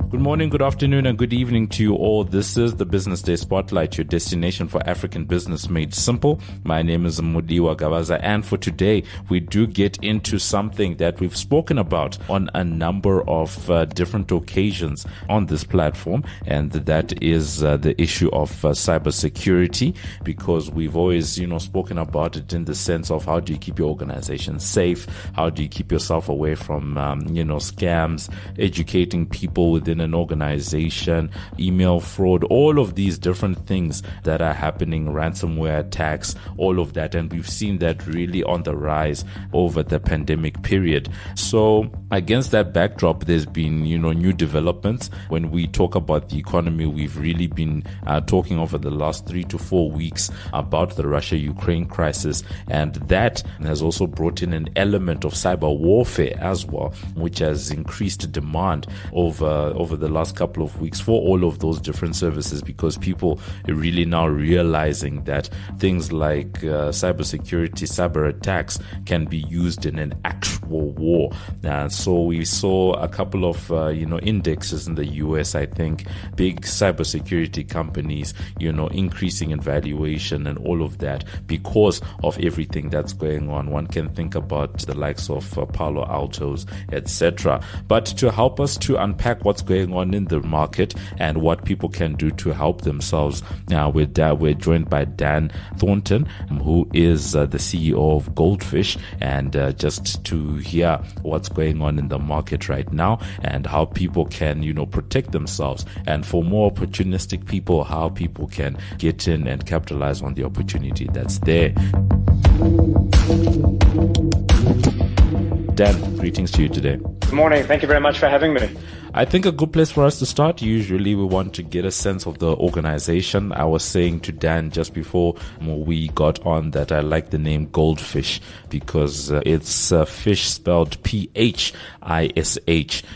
Good morning, good afternoon, and good evening to you all. This is the Business Day Spotlight, your destination for African business made simple. My name is Mudiwa Gavaza, and for today, we do get into something that we've spoken about on a number of different occasions on this platform, and that is the issue of cybersecurity, because we've always, spoken about it in the sense of how do you keep your organization safe, how do you keep yourself away from, scams, educating people within an organization, email fraud, all of these different things that are happening, ransomware attacks, all of that. And we've seen that really on the rise over the pandemic period. So against that backdrop, there's been, new developments. When we talk about the economy, we've really been talking over the last 3 to 4 weeks about the Russia-Ukraine crisis. And that has also brought in an element of cyber warfare as well, which has increased demand over the last couple of weeks for all of those different services, because people are really now realizing that things like cybersecurity, cyber attacks can be used in an actual war. So we saw a couple of indexes in the US, I think, big cybersecurity companies, increasing in valuation and all of that because of everything that's going on. One can think about the likes of Palo Altos, etc. But to help us to unpack what's going on in the market and what people can do to help themselves, we're joined by Dan Thornton, who is the CEO of GoldPhish, and just to hear what's going on in the market right now and how people can, protect themselves, and for more opportunistic people, how people can get in and capitalize on the opportunity that's there. Dan, greetings to you today. Good morning. Thank you very much for having me. I think a good place for us to start, usually we want to get a sense of the organization. I was saying to Dan just before we got on that I like the name GoldPhish because it's fish spelled Phish,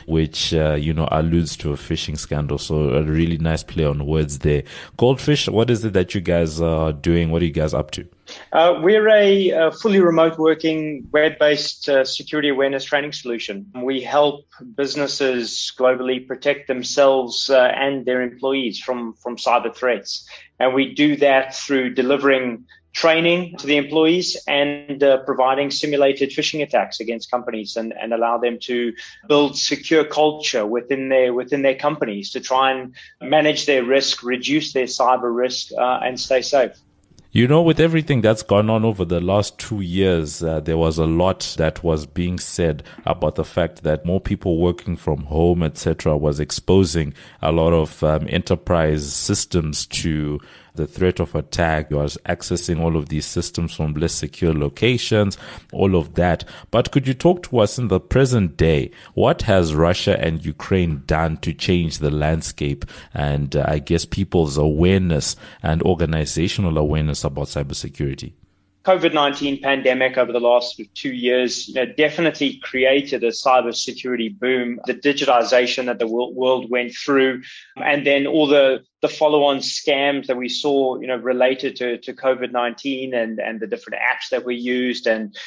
which, alludes to a phishing scandal. So a really nice play on words there. GoldPhish, what is it that you guys are doing? What are you guys up to? We're a fully remote working web-based security awareness training solution. We help businesses globally protect themselves and their employees from cyber threats. And we do that through delivering training to the employees and providing simulated phishing attacks against companies and allow them to build secure culture within their companies to try and manage their risk, reduce their cyber risk, and stay safe. With everything that's gone on over the last 2 years, there was a lot that was being said about the fact that more people working from home, etc., was exposing a lot of enterprise systems to the threat of attack. You was accessing all of these systems from less secure locations, all of that. But could you talk to us in the present day? What has Russia and Ukraine done to change the landscape and I guess people's awareness and organizational awareness about cybersecurity? COVID-19 pandemic over the last 2 years definitely created a cybersecurity boom. The digitization that the world went through, and then all the follow-on scams that we saw, related to COVID-19 and the different apps that we used. And,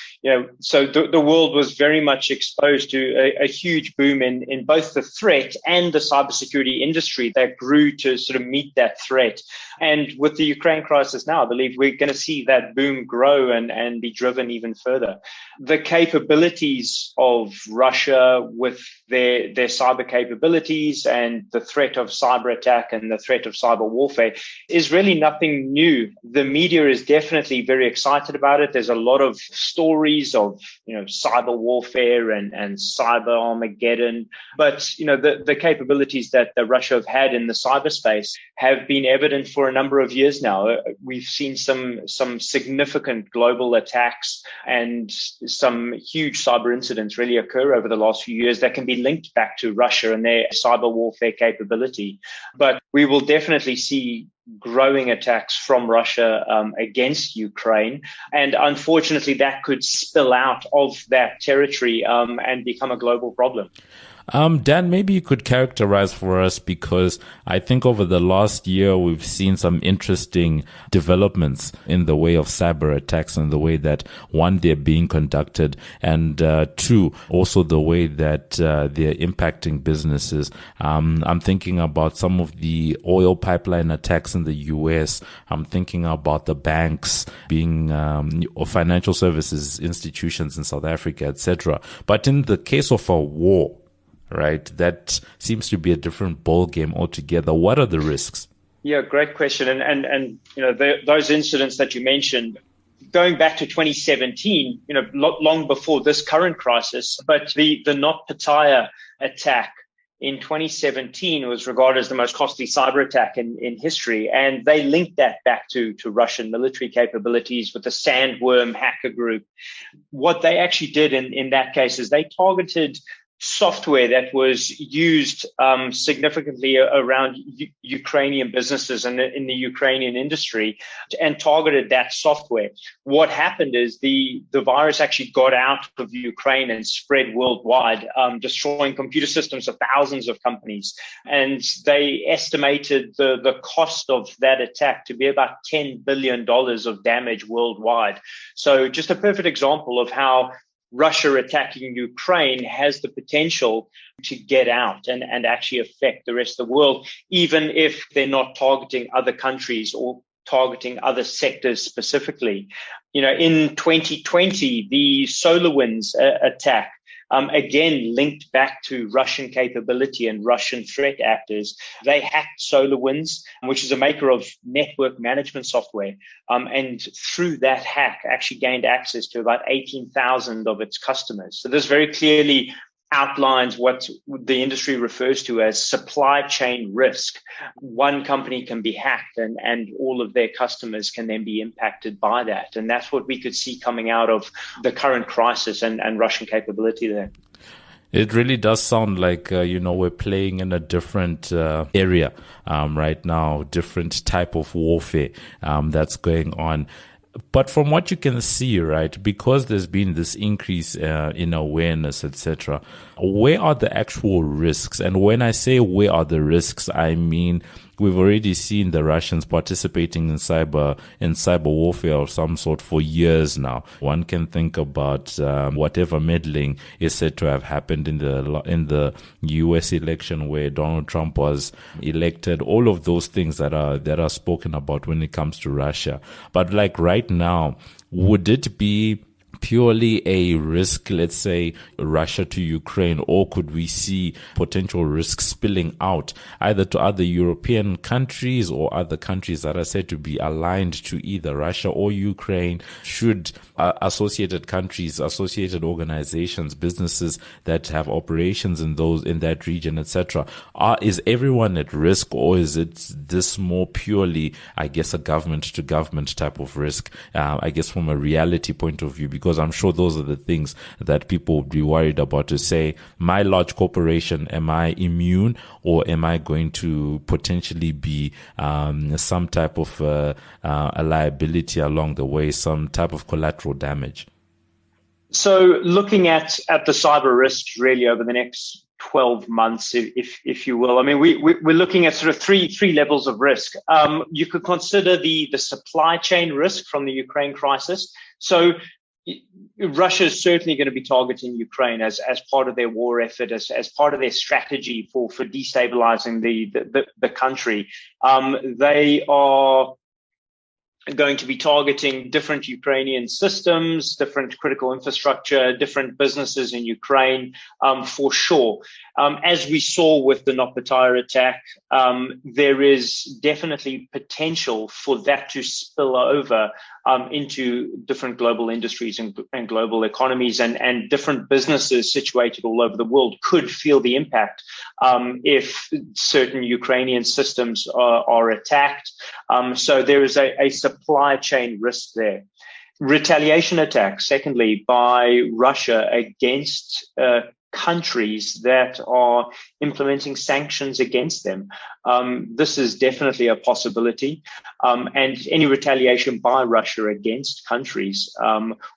so the world was very much exposed to a huge boom in both the threat and the cybersecurity industry that grew to sort of meet that threat. And with the Ukraine crisis now, I believe we're going to see that boom grow and be driven even further. The capabilities of Russia with their cyber capabilities and the threat of cyber attack and the threat of cyber warfare is really nothing new. The media is definitely very excited about it. There's a lot of stories of, cyber warfare and cyber Armageddon. But, the capabilities that Russia have had in the cyberspace have been evident for a number of years now. We've seen some significant global attacks and some huge cyber incidents really occur over the last few years that can be linked back to Russia and their cyber warfare capability. But we will definitely see growing attacks from Russia against Ukraine. And unfortunately, that could spill out of that territory and become a global problem. Dan, maybe you could characterize for us, because I think over the last year we've seen some interesting developments in the way of cyber attacks and the way that, one, they're being conducted, and two, also the way that they're impacting businesses. I'm thinking about some of the oil pipeline attacks in the US. I'm thinking about the banks being or financial services institutions in South Africa, etc. But in the case of a war, right, that seems to be a different ball game altogether. What are the risks? Yeah, great question. And those incidents that you mentioned, going back to 2017, long before this current crisis, but the Not Pattaya attack in 2017 was regarded as the most costly cyber attack in history. And they linked that back to Russian military capabilities with the Sandworm hacker group. What they actually did in that case is they targeted software that was used significantly around Ukrainian businesses and in the Ukrainian industry, and targeted that software. What happened is the virus actually got out of Ukraine and spread worldwide, destroying computer systems of thousands of companies. And they estimated the cost of that attack to be about $10 billion of damage worldwide. So just a perfect example of how Russia attacking Ukraine has the potential to get out and actually affect the rest of the world, even if they're not targeting other countries or targeting other sectors specifically. In 2020, the SolarWinds attack, again, linked back to Russian capability and Russian threat actors. They hacked SolarWinds, which is a maker of network management software, and through that hack actually gained access to about 18,000 of its customers. So this very clearly outlines what the industry refers to as supply chain risk. One company can be hacked and all of their customers can then be impacted by that. And that's what we could see coming out of the current crisis and Russian capability there. It really does sound like, we're playing in a different area right now, different type of warfare that's going on. But from what you can see, right, because there's been this increase in awareness, etc., where are the actual risks? And when I say where are the risks, I mean we've already seen the Russians participating in cyber warfare of some sort for years now. One can think about whatever meddling is said to have happened in the U.S. election where Donald Trump was elected. All of those things that are spoken about when it comes to Russia. But like right now, would it be purely a risk, let's say Russia to Ukraine, or could we see potential risks spilling out either to other European countries or other countries that are said to be aligned to either Russia or Ukraine? Should associated countries, associated organizations, businesses that have operations in that region, etc., is everyone at risk, or is it this more purely, I guess, a government to government type of risk? I guess from a reality point of view, because I'm sure those are the things that people would be worried about, to say, my large corporation, am I immune, or am I going to potentially be some type of a liability along the way, some type of collateral damage? So looking at the cyber risks really over the next 12 months, if you will. I mean, we're looking at sort of three levels of risk. You could consider the supply chain risk from the Ukraine crisis. So Russia is certainly going to be targeting Ukraine as part of their war effort, as part of their strategy for destabilizing the country. They are going to be targeting different Ukrainian systems, different critical infrastructure, different businesses in Ukraine, for sure. As we saw with the Not Pattaya attack, there is definitely potential for that to spill over into different global industries and global economies, and different businesses situated all over the world could feel the impact if certain Ukrainian systems are attacked. So there is a supply chain risk there. Retaliation attacks, secondly, by Russia against countries that are implementing sanctions against them. This is definitely a possibility. And any retaliation by Russia against countries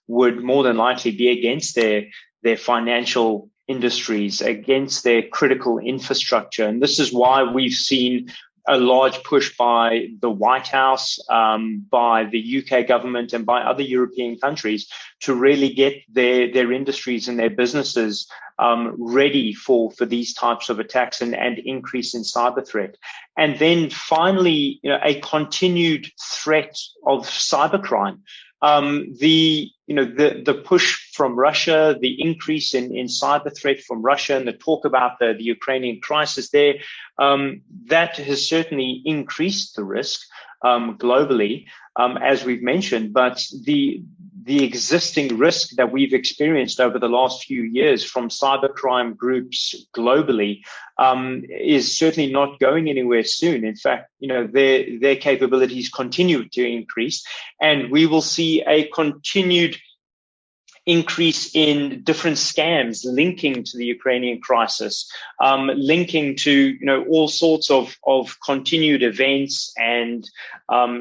would more than likely be against their financial industries, against their critical infrastructure. And this is why we've seen a large push by the White House, by the UK government, and by other European countries to really get their industries and their businesses ready for these types of attacks and increase in cyber threat. And then finally, a continued threat of cybercrime. The push from Russia, the increase in cyber threat from Russia, and the talk about the Ukrainian crisis there, that has certainly increased the risk globally, as we've mentioned. But the existing risk that we've experienced over the last few years from cybercrime groups globally is certainly not going anywhere soon. In fact, their capabilities continue to increase, and we will see a continued increase in different scams linking to the Ukrainian crisis, linking to all sorts of continued events and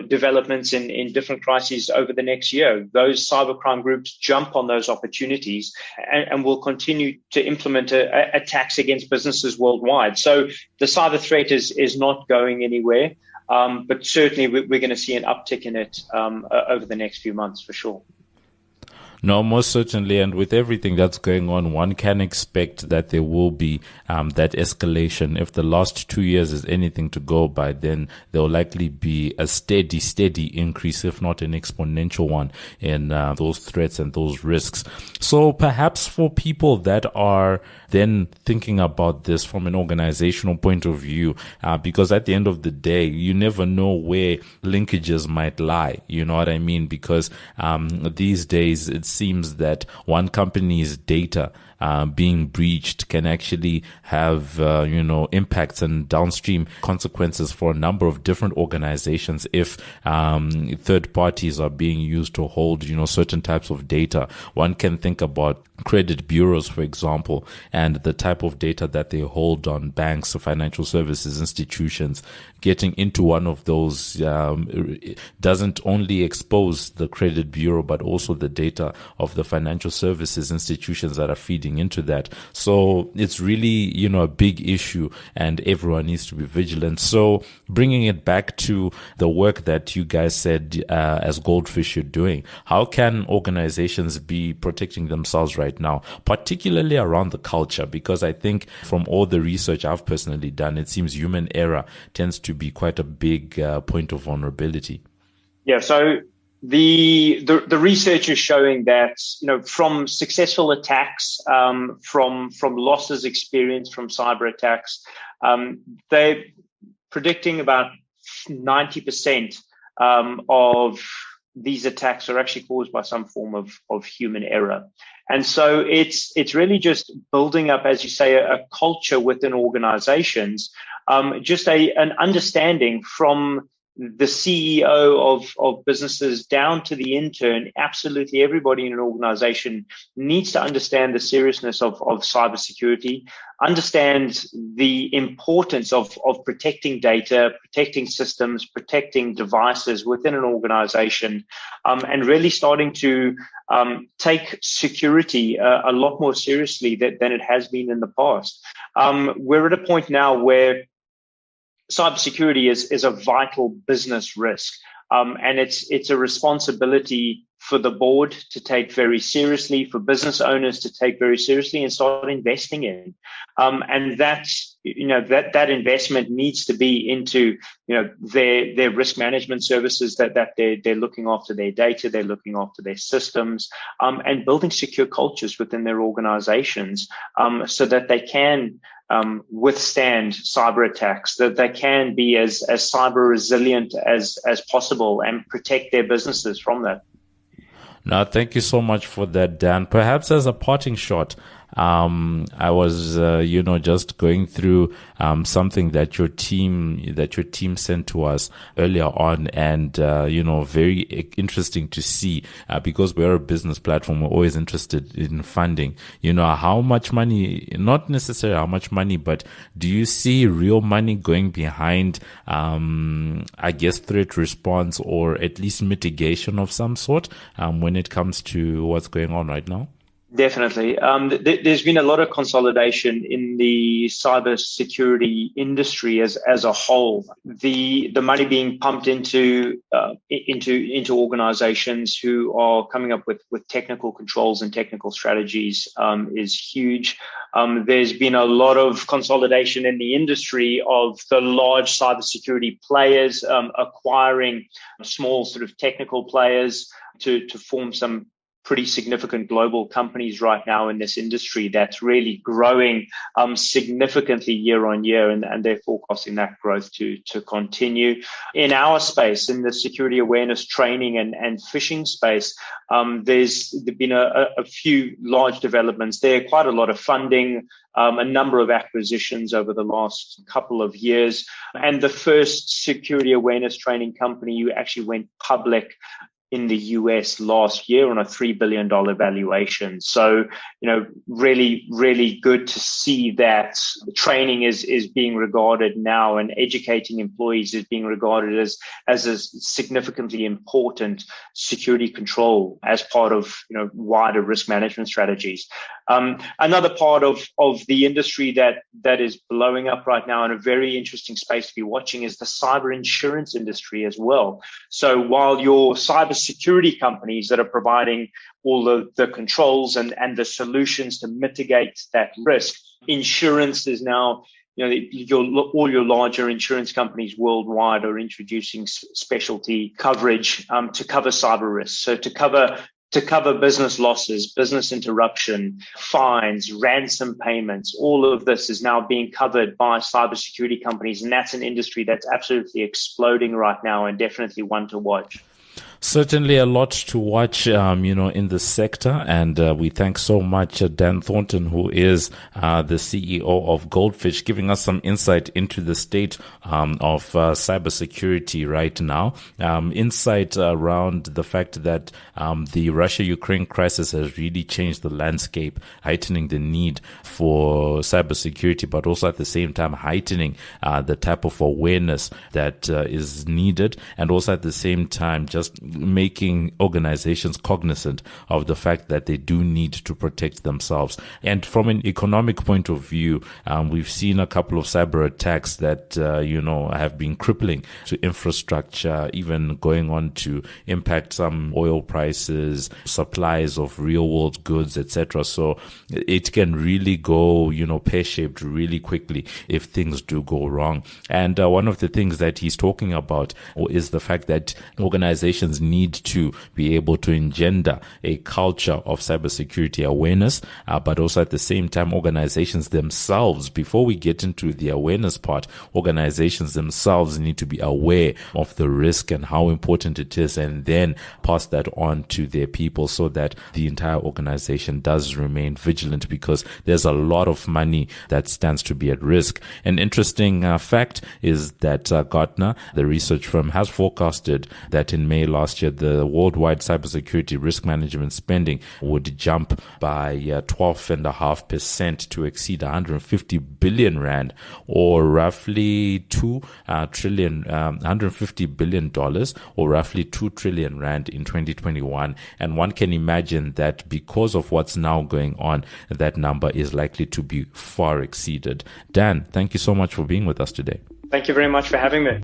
developments in different crises over the next year. Those cybercrime groups jump on those opportunities and will continue to implement attacks against businesses worldwide. So the cyber threat is not going anywhere, but certainly we're going to see an uptick in it over the next few months for sure. No, most certainly. And with everything that's going on, one can expect that there will be that escalation. If the last 2 years is anything to go by, then there will likely be a steady increase, if not an exponential one, in those threats and those risks. So perhaps for people that are then thinking about this from an organizational point of view, because at the end of the day, you never know where linkages might lie. You know what I mean? Because these days, it seems that one company's data being breached can actually have, impacts and downstream consequences for a number of different organizations if third parties are being used to hold, certain types of data. One can think about credit bureaus, for example, and the type of data that they hold on banks or financial services institutions. Getting into one of those doesn't only expose the credit bureau, but also the data of the financial services institutions that are feeding into that. So it's really, a big issue, and everyone needs to be vigilant. So bringing it back to the work that you guys said as GoldPhish you're doing, how can organizations be protecting themselves right now, particularly around the culture? Because I think from all the research I've personally done, it seems human error tends to be quite a big point of vulnerability. Yeah, so the research is showing that from successful attacks, from losses experienced from cyber attacks, they're predicting about 90% of these attacks are actually caused by some form of human error. And so it's really just building up, as you say, a culture within organizations, just an understanding from the CEO of businesses down to the intern. Absolutely everybody in an organization needs to understand the seriousness of cybersecurity, understand the importance of protecting data, protecting systems, protecting devices within an organization, and really starting to take security a lot more seriously than it has been in the past. We're at a point now where cybersecurity is a vital business risk, and it's a responsibility for the board to take very seriously, for business owners to take very seriously and start investing in. And that's, that investment needs to be into, their risk management services, that they're looking after their data, they're looking after their systems, and building secure cultures within their organizations, so that they can withstand cyber attacks, that they can be as cyber resilient as possible and protect their businesses from that. Now, thank you so much for that, Dan. Perhaps as a parting shot, I was, just going through something that your team sent to us earlier on, and very interesting to see, because we're a business platform. We're always interested in funding. How much money, not necessarily how much money, but do you see real money going behind, threat response or at least mitigation of some sort, when it comes to what's going on right now? Definitely. There's been a lot of consolidation in the cybersecurity industry as a whole. The money being pumped into organizations who are coming up with technical controls and technical strategies is huge. There's been a lot of consolidation in the industry of the large cybersecurity players acquiring small sort of technical players to form some pretty significant global companies right now in this industry that's really growing significantly year on year, and they're forecasting that growth to continue. In our space, in the security awareness training and phishing space, there's been a few large developments there, quite a lot of funding, a number of acquisitions over the last couple of years, and the first security awareness training company who actually went public in the US last year on a $3 billion valuation. So, really, really good to see that training is being regarded now, and educating employees is being regarded as a significantly important security control as part of, wider risk management strategies. Another part of the industry that is blowing up right now, and a very interesting space to be watching, is the cyber insurance industry as well. So while your cybersecurity companies that are providing all the controls and the solutions to mitigate that risk, insurance is now, all your larger insurance companies worldwide are introducing specialty coverage to cover cyber risks. So to cover business losses, business interruption, fines, ransom payments, all of this is now being covered by cybersecurity companies. And that's an industry that's absolutely exploding right now, and definitely one to watch. Certainly a lot to watch, in the sector. And we thank so much Dan Thornton, who is the CEO of GoldPhish, giving us some insight into the state of cybersecurity right now. Insight around the fact that the Russia-Ukraine crisis has really changed the landscape, heightening the need for cybersecurity, but also at the same time heightening the type of awareness that is needed, and also at the same time just making organizations cognizant of the fact that they do need to protect themselves. And from an economic point of view, we've seen a couple of cyber attacks that, have been crippling to infrastructure, even going on to impact some oil prices, supplies of real world goods, etc. So it can really go, pear-shaped really quickly if things do go wrong. And one of the things that he's talking about is the fact that organizations need to be able to engender a culture of cybersecurity awareness, but also at the same time, organizations themselves, before we get into the awareness part, organizations themselves need to be aware of the risk and how important it is, and then pass that on to their people so that the entire organization does remain vigilant, because there's a lot of money that stands to be at risk. An interesting fact is that Gartner, the research firm, has forecasted that in May last year, the worldwide cybersecurity risk management spending would jump by 12.5% to exceed 150 billion rand, or roughly $150 billion, or roughly 2 trillion rand in 2021. And one can imagine that because of what's now going on, that number is likely to be far exceeded. Dan, thank you so much for being with us today. Thank you very much for having me.